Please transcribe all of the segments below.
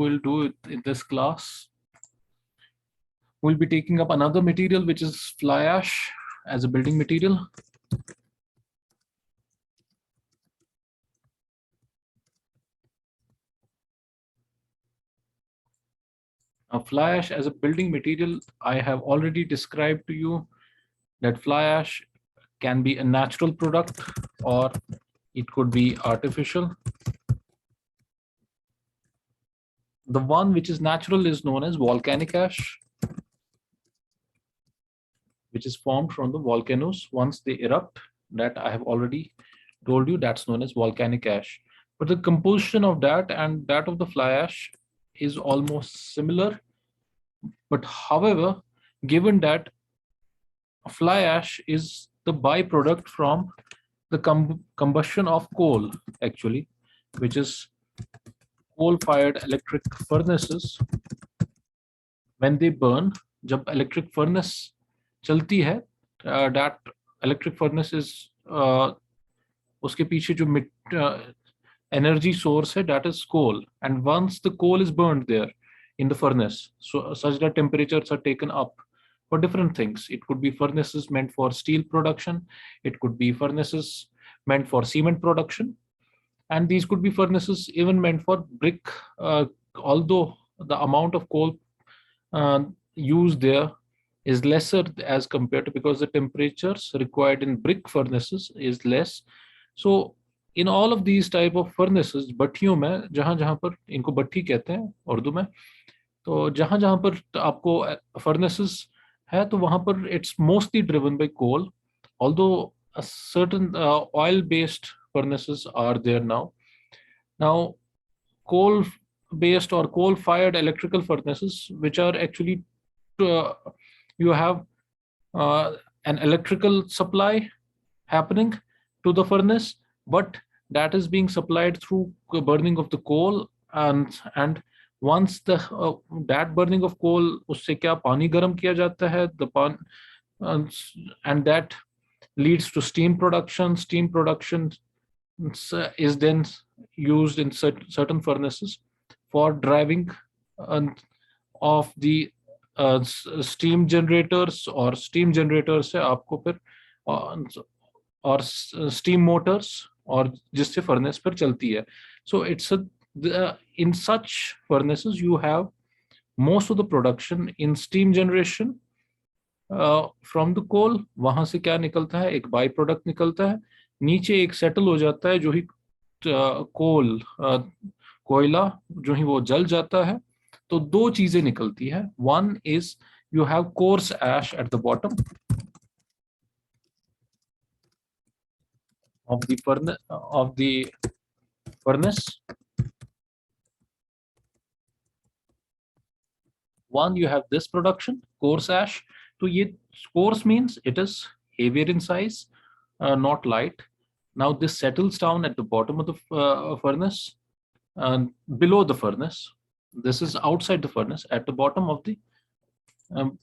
we'll do it in this class. We'll be taking up another material, which is fly ash as a building material. Fly ash as a building material, I have already described to you that fly ash can be a natural product or it could be artificial. The one which is natural is known as volcanic ash, which is formed from the volcanoes once they erupt. That I have already told you, that's known as volcanic ash. But the composition of that and that of the fly ash is almost similar. But however, given that fly ash is the byproduct from the combustion of coal, actually, which is coal-fired electric furnaces. When they burn, जब electric furnace चलती है, that electric furnace is उसके पीछे जो energy source है, that is coal, and once the coal is burned there in the furnace, so such that temperatures are taken up for different things. It could be furnaces meant for steel production, it could be furnaces meant for cement production, and these could be furnaces even meant for brick, although the amount of coal used there is lesser as compared to, because the temperatures required in brick furnaces is less. So in all of these type of furnaces, भट्टियों में जहां जहां पर, इनको भट्टी कहते हैं उर्दू में, तो जहां जहां पर आपको furnaces है, तो वहां पर it's mostly driven by coal, although a certain oil based furnaces are there now. Now coal based or coal fired electrical furnaces, which are actually you have an electrical supply happening to the furnace, but that is being supplied through burning of the coal, and once the that burning of coal, उससे क्या पानी गर्म किया जाता है, the pan, and that leads to steam production. Steam production is then used in certain furnaces for driving of the steam generators, or steam generators से आपको फिर और steam motors, और जिससे furnace पर चलती है. So it's in such furnaces you have most of the production in steam generation from the coal. वहां से क्या निकलता है, एक बाई प्रोडक्ट निकलता है, नीचे एक सेटल हो जाता है, जो ही कोल कोयला जो ही वो जल जाता है, तो दो चीजें निकलती है. One is you have coarse ash at the bottom of the furnace. One, you have this production, coarse ash. So ye coarse means it is heavier in size, not light. Now this settles down at the bottom of the furnace, below the furnace. This is outside the furnace, at the bottom of the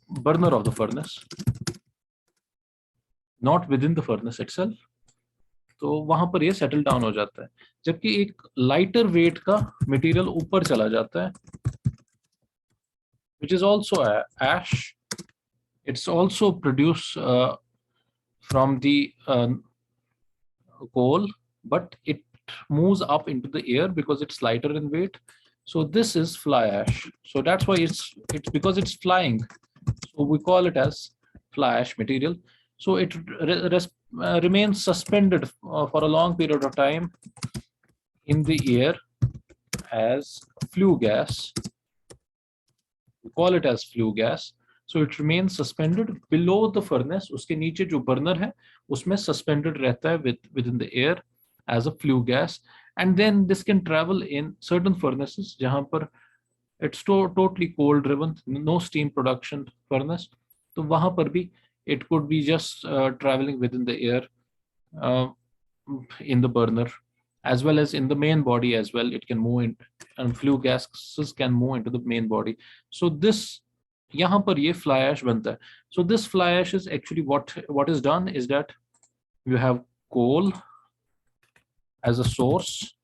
burner of the furnace, not within the furnace itself. तो वहां पर ये settle down हो जाता है, जबकि एक lighter wait का मटेरियल ऊपर चला जाता है, which is also ash. It's also produced from the coal, but it moves up into the air because it's lighter in weight. So this is fly ash. So that's why it's because it's flying. So we call it as fly ash material. So it remains suspended for a long period of time in the air as flue gas. We call it as flue gas. So it remains suspended below the furnace. उसके नीचे जो burner है, उसमें suspended रहता है within the air as a flue gas. And then this can travel in certain furnaces जहाँ पर it's totally coal driven, no steam production furnace. तो वहाँ पर भी it could be just traveling within the air in the burner, as well as in the main body as well. It can move in, and flue gases can move into the main body. So this यहाँ पर ये fly ash बनता है. So this fly ash is actually what is done is that you have coal as a source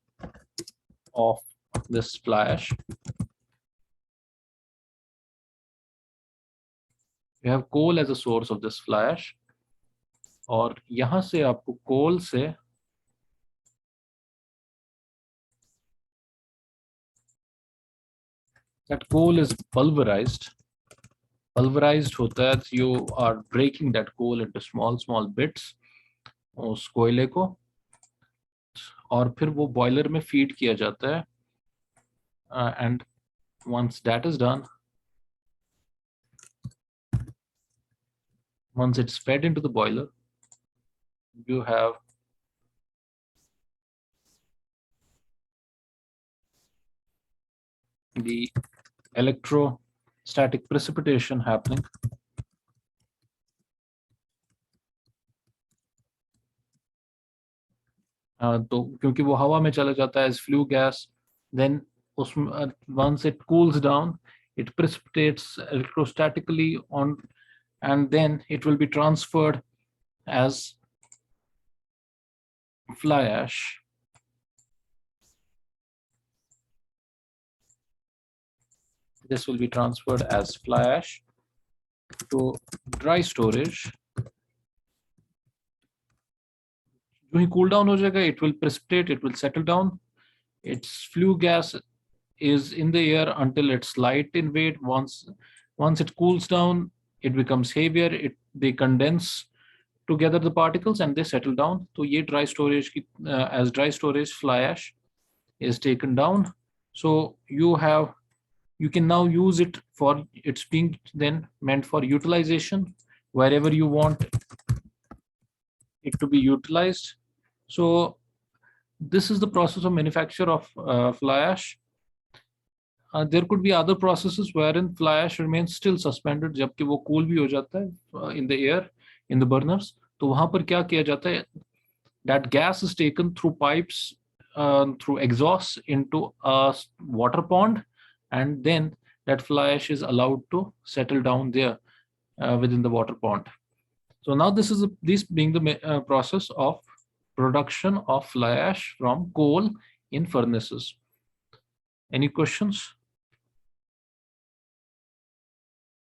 of this fly ash, You have coal as a source of this fly ash, और यहाँ से आपको कोल से that coal is pulverized. Pulverized होता है, you are breaking that coal into small bits, उस कोयले को, और फिर वो बॉयलर में फीड किया जाता है, and once that is done, once it's fed into the boiler, you have the electrostatic precipitation happening. तो क्योंकि वो हवा में चला जाता है as flue gas, then once it cools down, it precipitates electrostatically on, and then it will be transferred as fly ash. This will be transferred as fly ash to dry storage. When it cool down ho jayega, it will precipitate, it will settle down. Its flue gas is in the air until it's light in weight. Once it cools down, it becomes heavier. They condense together the particles and they settle down. So ye dry storage as dry storage fly ash is taken down. So you can now use it for, it's being then meant for utilization wherever you want it to be utilized. So this is the process of manufacture of fly ash. There could be other processes wherein fly ash remains still suspended जबकि वो cool भी हो जाता है in the air, in the burners. तो वहाँ पर क्या किया जाता है, that gas is taken through pipes, through exhaust into a water pond, and then that fly ash is allowed to settle down there within the water pond. So now this being the process of production of fly ash from coal in furnaces. Any questions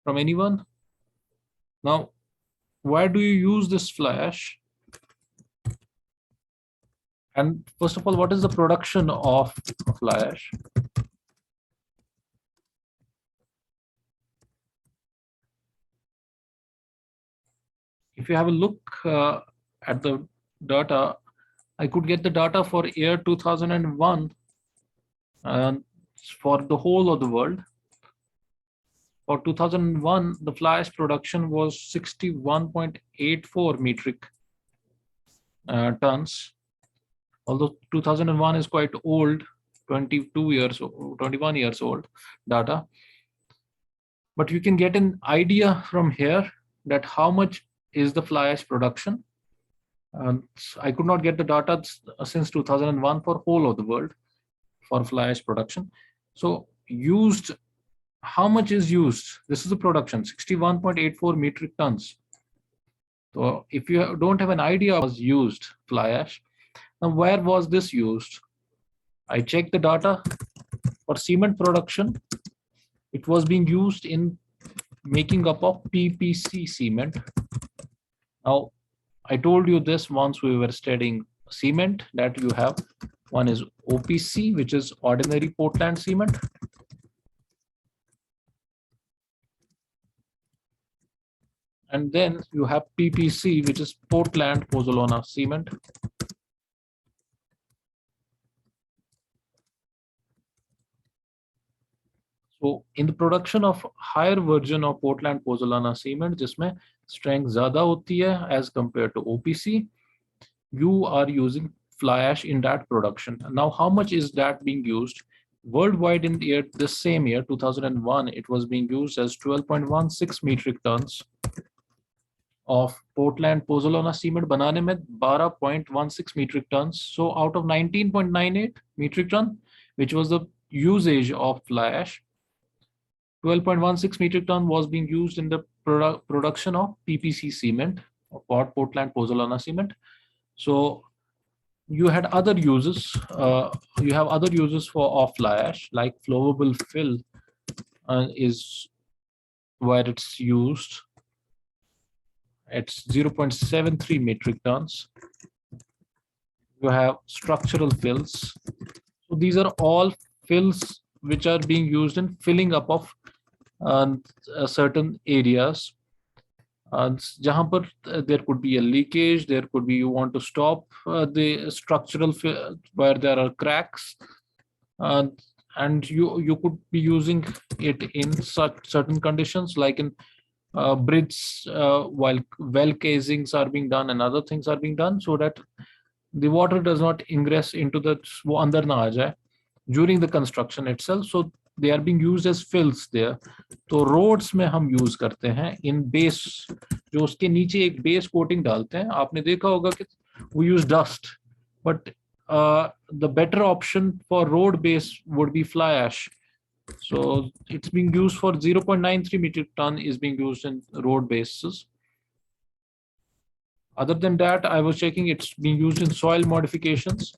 from anyone? Now, why do you use this fly ash? And first of all, what is the production of fly ash? If you have a look at the data, I could get the data for year 2001 for the whole of the world. For 2001, the fly ash production was 61.84 metric tons. Although 2001 is quite old, 21 years old data. But you can get an idea from here that how much is the fly ash production. I could not get the data since 2001 for whole of the world for fly ash production. So used, how much is used? This is the production, 61.84 metric tons. So if you don't have an idea was used fly ash, now where was this used? I checked the data for cement production. It was being used in making up of PPC cement. Now, I told you this once we were studying cement, that you have one is OPC, which is ordinary Portland cement. And then you have PPC, which is Portland Pozzolana cement. So in the production of higher version of Portland Pozzolana cement, जिसमें strength ज़्यादा होती है as compared to OPC, you are using fly ash in that production. Now, how much is that being used? Worldwide in the year, this same year, 2001, it was being used as 12.16 metric tons of Portland Pozzolana cement बनाने में 12.16 metric tons. So out of 19.98 metric ton, which was the usage of fly ash, 12.16 metric ton was being used in the production of PPC cement, or Portland Pozzolana cement. So you had other uses. You have other uses of fly ash, like flowable fill is where it's used. it's 0.73 metric tons. You have structural fills. So these are all fills which are being used in filling up of certain areas. Jahan par, there could be a leakage, there could be you want to stop the structural where there are cracks, and you could be using it in such certain conditions like in bridges while well casings are being done and other things are being done, so that the water does not ingress into the वो अंदर ना आ जाए during the construction itself. So they are being used as fills there. तो roads में हम use करते हैं in base, जो उसके नीचे एक base coating डालते हैं. आपने देखा होगा कि we use dust, but the better option for road base would be fly ash. So it's being used for 0.93 metric ton is being used in road bases. Other than that, I was checking it's being used in soil modifications.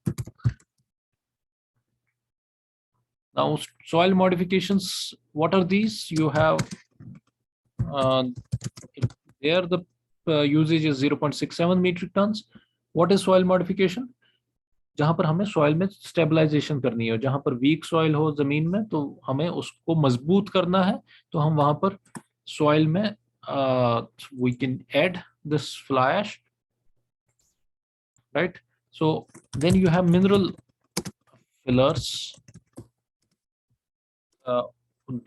Now, soil modifications, what are these? You have there the usage is 0.67 metric tons. What is soil modification? जहां पर हमें soil में stabilization करनी है, जहां पर week soil हो जमीन में तो हमें उसको मजबूत करना है, तो हम वहां पर सॉइल में we can add this fly ash, right. So then you have mineral fillers,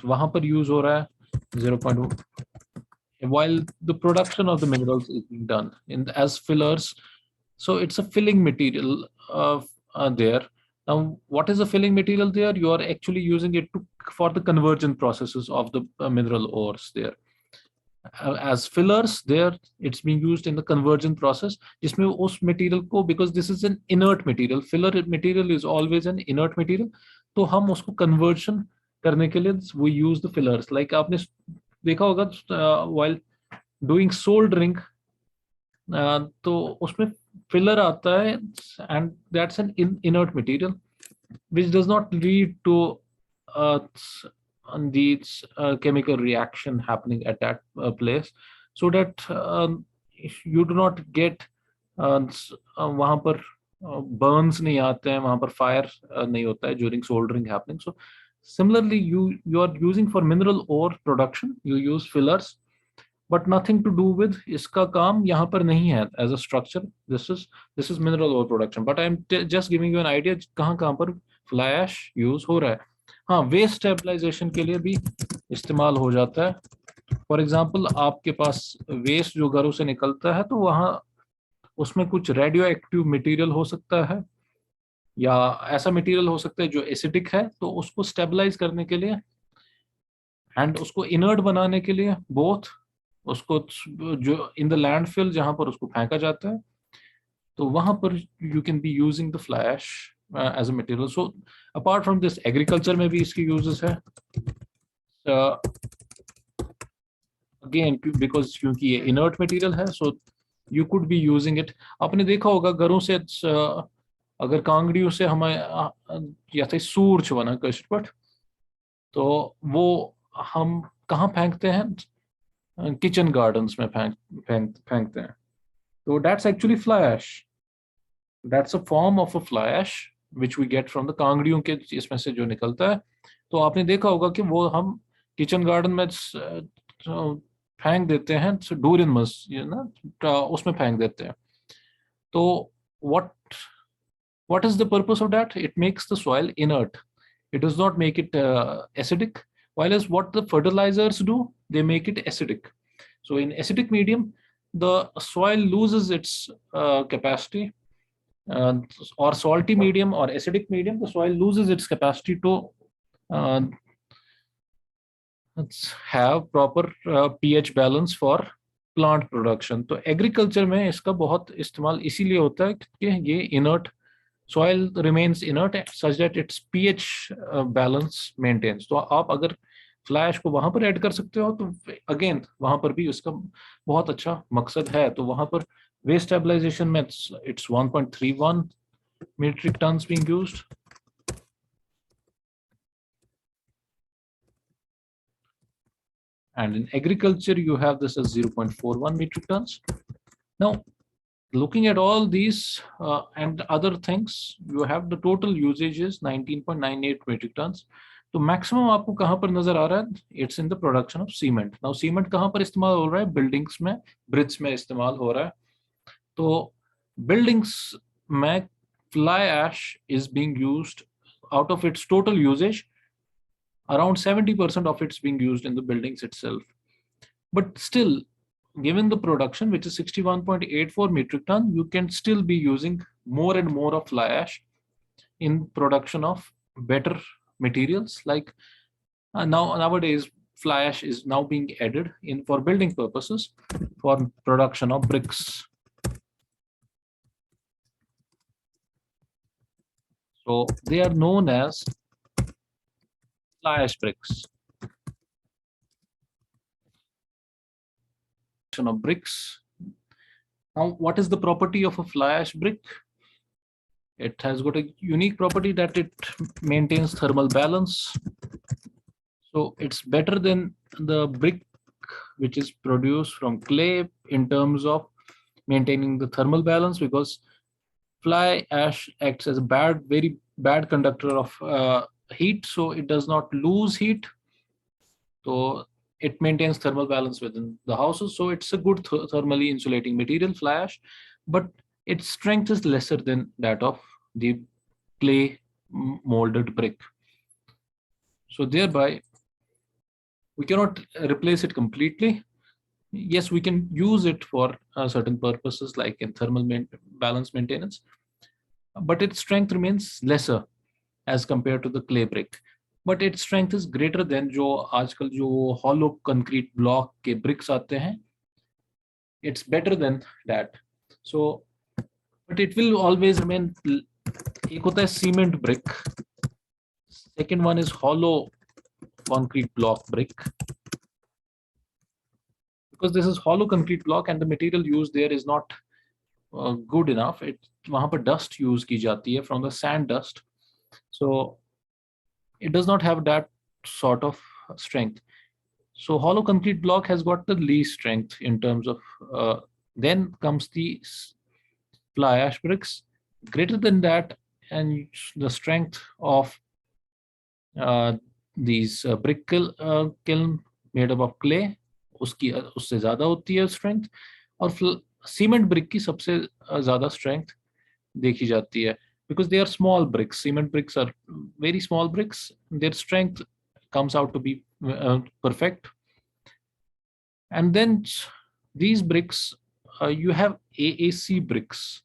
वहां पर यूज हो रहा है 0.1 while the production of the minerals is being done in as fillers. So it's a filling material there. Now, what is the filling material there? You are actually using it for the conversion processes of the mineral ores there. As fillers there, it's being used in the conversion process. जिसमें उस material को, because this is an inert material, filler material is always an inert material, तो हम उसको conversion करने के लिए we use the fillers. Like आपने देखा होगा while doing soldering, तो उसमें filler आता है, and that's an inert material which does not lead to these chemical reaction happening at that place, so that you do not get वहां पर burns नहीं आते हैं, वहां पर fire नहीं होता है during soldering happening. So similarly, you are using for mineral ore production, you use fillers, but nothing to do with इसका काम यहाँ पर नहीं है as a structure. This is mineral ore production, but I'm just giving you an idea कहाँ पर fly ash use हो रहा है. हाँ, वेस्ट स्टेबलाइजेशन के लिए भी इस्तेमाल हो जाता है. फॉर एग्जांपल, आपके पास वेस्ट जो घरों से निकलता है, तो वहाँ उसमें कुछ रेडियो एक्टिव मटेरियल हो सकता है, या ऐसा मटेरियल हो सकता है जो एसिडिक है, तो उसको स्टेबलाइज करने के लिए एंड उसको इनर्ट बनाने के लिए बोथ उसको जो इन द लैंडफिल जहां पर उसको फेंका जाता है, तो वहां पर you can be using the fly ash as a material. So apart from this agriculture में भी इसकी यूजेस है अगेन, बिकॉज क्योंकि ये इनर्ट मटेरियल है, so you could be using it. आपने देखा होगा घरों से अगर कांगड़ियों से हमें या थे सूर छुआना कष्ट पट, तो वो हम कहाँ फेंकते हैं? किचन गार्डन्स में फेंकते हैं. तो that's actually fly ash. That's a form of a fly ash which we get from the कांगड़ियों के इसमें से जो निकलता है. तो आपने देखा होगा कि वो हम किचन गार्डन में फेंक देते हैं, डूरिन मस ना उसमें फेंक देते हैं. तो what is the purpose of that? It makes the soil inert. It does not make it acidic. While as what the fertilizers do, they make it acidic. So in acidic medium, the soil loses its capacity, or salty medium or acidic medium, the soil loses its capacity to have proper pH balance for plant production. तो agriculture में इसका बहुत इस्तेमाल इसीलिए होता है कि ये inert soil remains inert such that its pH balance maintains. तो आप अगर फ्लैश को वहां पर ऐड कर सकते हो, तो अगेन वहां पर भी उसका बहुत अच्छा मकसद है. तो वहां पर वेस्ट स्टेबलाइजेशन में it's 1.31 metric tons being used. And in agriculture, you have this as 0.41 metric tons. Now, looking at all these and other things, you have the total usage is 19.98 metric tons. तो maximum आपको कहां पर नजर आ रहा है? It's in the production of cement. Now cement कहां पर इस्तेमाल हो रहा है? बिल्डिंग्स में, ब्रिज में इस्तेमाल हो रहा है. तो बिल्डिंग्स में fly ash is being used. Out of its total usage, around 70% of it's being used in the buildings itself. But still, given the production, which is 61.84 metric ton, you can still be using more and more of fly ash in production of better materials. Like nowadays, fly ash is now being added in for building purposes for production of bricks. So they are known as fly ash bricks. Of bricks. Now, what is the property of a fly ash brick? It has got a unique property that it maintains thermal balance. So it's better than the brick which is produced from clay in terms of maintaining the thermal balance, because fly ash acts as a very bad conductor of heat, so it does not lose heat. So it maintains thermal balance within the houses. So it's a good thermally insulating material, fly ash, but its strength is lesser than that of the clay molded brick. So thereby, we cannot replace it completely. Yes, we can use it for certain purposes like in thermal balance maintenance, but its strength remains lesser as compared to the clay brick. But its strength is greater than जो आजकल जो hollow concrete block के bricks आते हैं. It's better than that. So, but it will always remain. एक होता है cement brick. Second one is hollow concrete block brick. Because this is hollow concrete block and the material used there is not good enough. वहाँ पर dust use की जाती है from the sand dust. So it does not have that sort of strength. So hollow concrete block has got the least strength in terms of, then comes the fly ash bricks, greater than that, and the strength of these brick kiln made up of clay, उससे ज़्यादा होती है strength, और cement brick की सबसे ज़्यादा strength देखी जाती है. Because they are small bricks. Cement bricks are very small bricks. Their strength comes out to be perfect. And then these bricks, you have AAC bricks.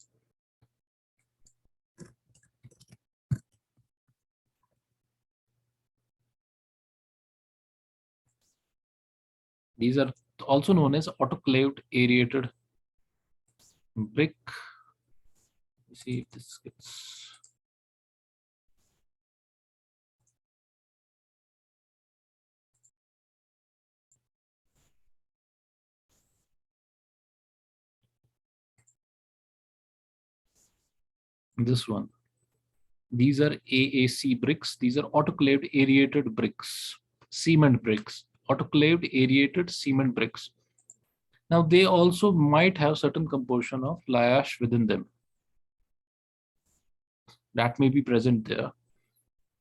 These are also known as autoclaved aerated brick. See if this gets. This one. These are AAC bricks. These are autoclaved aerated bricks, cement bricks, autoclaved aerated cement bricks. Now they also might have certain composition of fly ash within them. That may be present there,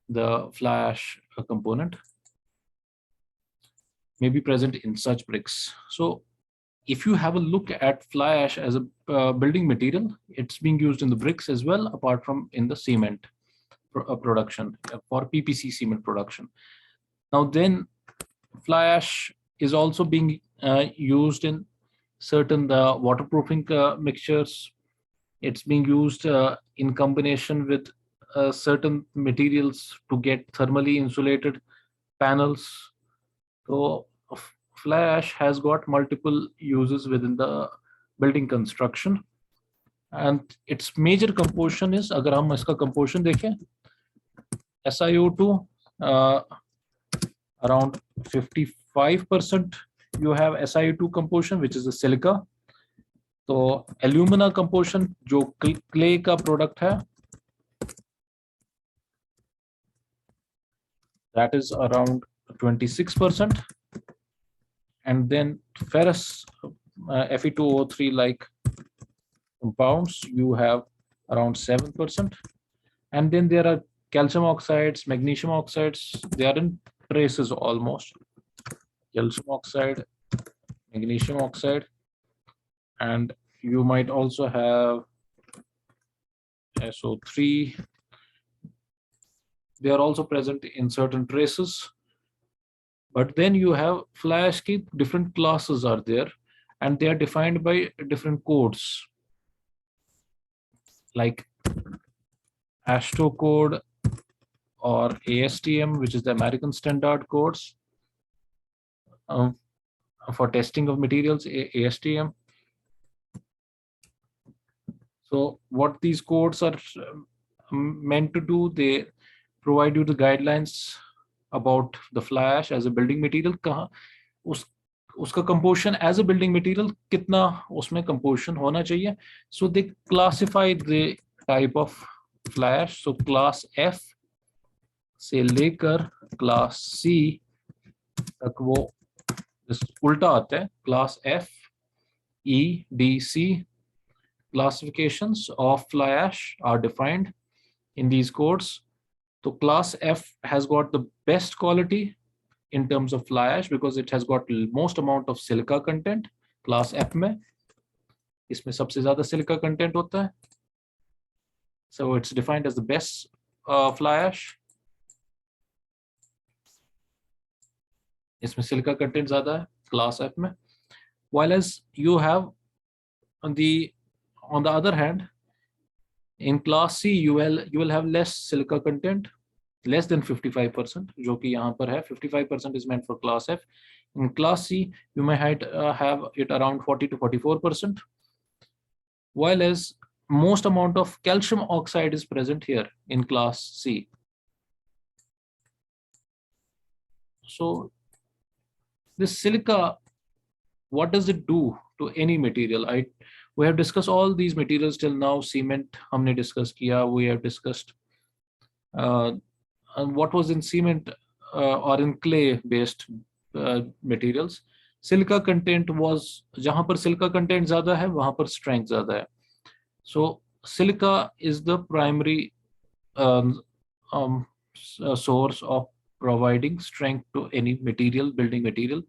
the fly ash component may be present in such bricks. So if you have a look at fly ash as a building material, it's being used in the bricks as well, apart from in the cement production for PPC cement production. Now then, fly ash is also being used in certain waterproofing mixtures. It's being used in combination with certain materials to get thermally insulated panels. So fly ash has got multiple uses within the building construction, and its major composition is, अगर हम इसका composition देखें, SiO2 around 55% you have SiO2 composition, which is the silica. तो alumina composition जो clay का product है, that is around 26%. and then ferrous Fe2O3 like compounds, you have around 7%. And then there are calcium oxides, magnesium oxides, they are in traces almost. Calcium oxide, magnesium oxide, and you might also have SO3. They are also present in certain traces. But then you have fly ash ki different classes are there, and they are defined by different codes, like ASTO code or ASTM, which is the American Standard Codes for testing of materials, ASTM. So what these codes are meant to do, they provide you the guidelines about the fly ash as a building material. कहाँ उसका composition as a building material कितना उसमें composition होना चाहिए. So they classify the type of fly ash. So class F से लेकर class C तक वो उल्टा आता है. Class F, E, D, C classifications of fly ash are defined in these codes. So class F has got the best quality in terms of fly ash because it has got most amount of silica content. Class F में इसमें सबसे ज़्यादा silica content होता है. So it's defined as the best fly ash. इसमें silica content ज़्यादा है class F में. While as you have on the other hand, in class C you will have less silica content, less than 55%, जो कि यहाँ पर है 55% is meant for class F. In class C you may have it around 40 to 44%, while as most amount of calcium oxide is present here in class C. So this silica, what does it do to any material? We have discussed all these materials till now. Cement हमने discuss किया. We have discussed and what was in cement or in clay based materials. Silica content was, जहाँ पर silica content ज़्यादा है वहाँ पर strength ज़्यादा है. So silica is the primary source of providing strength to any material, building material.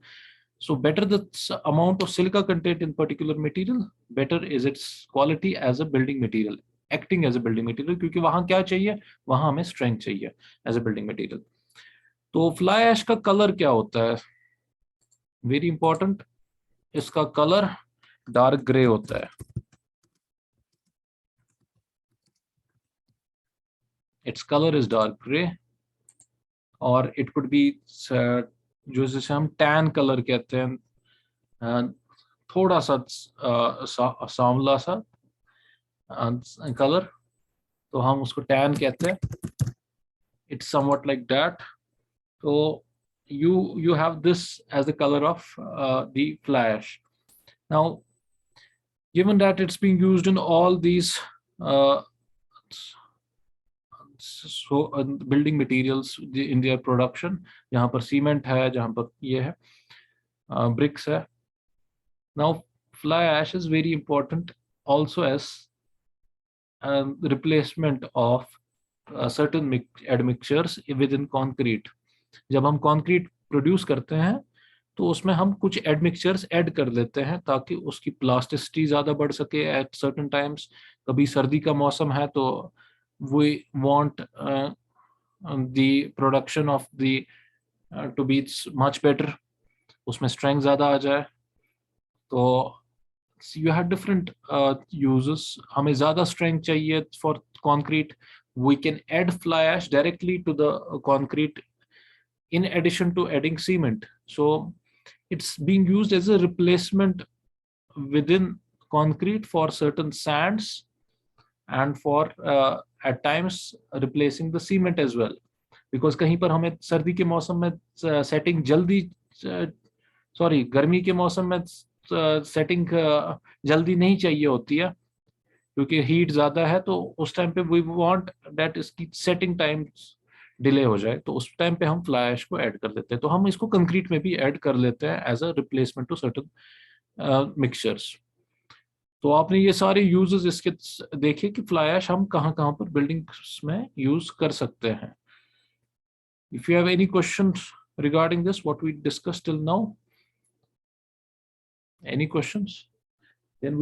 So better the amount of silica content in particular material, better is its quality as a building material, acting as a building material, क्योंकि वहाँ क्या चाहिए, वहाँ हमें strength चाहिए as a building material. तो fly ash का color क्या होता है? Very important. इसका color dark gray होता है. Its color is dark gray, or it could be जो जिसे हम tan color कहते हैं, थोड़ा सा सांवला सा color, तो हम उसको tan कहते हैं. It's somewhat like that. So you have this as the color of the fly ash. Now, given that it's being used in all these building materials in their production, जहाँ पर cement है, जहाँ पर ये है, bricks है. Now, fly ash is very important also as replacement of certain admixtures within concrete. जब हम concrete produce करते हैं तो उसमें हम कुछ admixtures add कर लेते हैं ताकि उसकी plasticity ज़्यादा बढ़ सके at certain times. कभी सर्दी का मौसम है तो we want the production of the to be much better, उसमें strength ज़्यादा आ जाए. तो you have different uses. हमें ज़्यादा strength चाहिए for concrete, we can add fly ash directly to the concrete in addition to adding cement. So it's being used as a replacement within concrete for certain sands and for at times replacing the cement as well, because कहीं पर हमें सर्दी के मौसम में setting जल्दी गर्मी के मौसम में setting जल्दी नहीं चाहिए होती है क्योंकि heat ज़्यादा है, तो उस टाइम पे we want that इसकी setting time डिले हो जाए, तो उस टाइम पे हम फ्लाई ऐश को ऐड कर देते हैं। तो हम इसको कंक्रीट में भी ऐड कर लेते हैं as a replacement to certain mixtures. तो आपने ये सारे यूजेस इसके देखे कि फ्लाई ऐश हम कहाँ कहाँ पर बिल्डिंग्स में यूज कर सकते हैं। If you have any questions regarding this what we discussed till now, any questions, then we